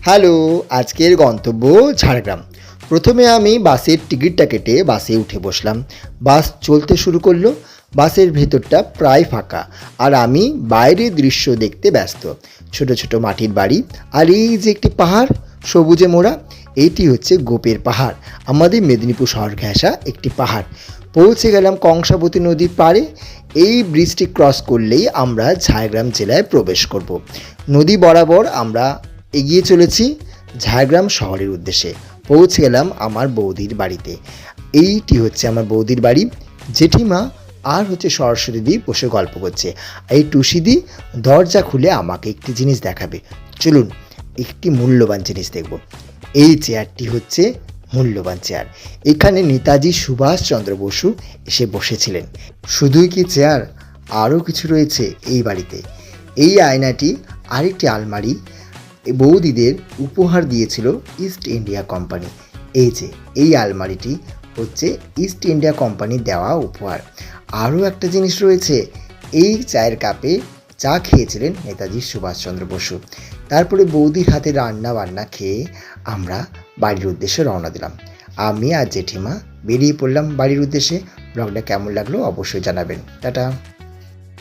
Hello, আজকের গন্তব্য ঝাড়গ্রাম। প্রথমে আমি বাসের টিকিটটা কেটে বাসে উঠে বসলাম। বাস চলতে শুরু করলো। বাসের ভেতরটা প্রায় ফাঁকা, আর আমি বাইরের দৃশ্য দেখতে ব্যস্ত। ছোট ছোট মাটির বাড়ি, আর এই যে একটি পাহাড় সবুজে মোড়া, এইটি হচ্ছে গোপের পাহাড়। আমাদের মেদিনীপুর শহর ঘেঁষা একটি পাহাড়। পৌঁছে গেলাম কংসাবতী নদীর পাড়ে। এই ব্রিজটি ক্রস করলেই আমরা ঝাড়গ্রাম জেলায় প্রবেশ করব। নদী বরাবর আমরা এগিয়ে চলেছি ঝাড়গ্রাম শহরের উদ্দেশ্যে। পৌঁছে গেলাম আমার বৌদির বাড়িতে। এইটি হচ্ছে আমার বৌদির বাড়ি। জেঠিমা আর হচ্ছে সরস্বতীদি বসে গল্প করছে। এই টুসিদি দরজা খুলে আমাকে একটি জিনিস দেখাবে। চলুন, একটি মূল্যবান জিনিস দেখব। এই চেয়ারটি হচ্ছে মূল্যবান চেয়ার। এখানে নেতাজি সুভাষচন্দ্র বসু এসে বসেছিলেন। শুধুই কি চেয়ার, আরও কিছু রয়েছে এই বাড়িতে। এই আয়নাটি আরেকটি আলমারি বৌদিদের উপহার দিয়েছিল ইস্ট ইন্ডিয়া কোম্পানি। এই যে এই আলমারিটি হচ্ছে ইস্ট ইন্ডিয়া কোম্পানির দেওয়া উপহার। আরও একটা জিনিস রয়েছে, এই চায়ের কাপে চা খেয়েছিলেন নেতাজি সুভাষচন্দ্র বসু। তারপরে বৌদির হাতে রান্না বান্না খেয়ে আমরা বাড়ির উদ্দেশ্যে রওনা দিলাম। আমি আর জেঠিমা বেরিয়ে পড়লাম বাড়ির উদ্দেশ্যে। ব্লগটা কেমন লাগলো অবশ্যই জানাবেন। টাটা।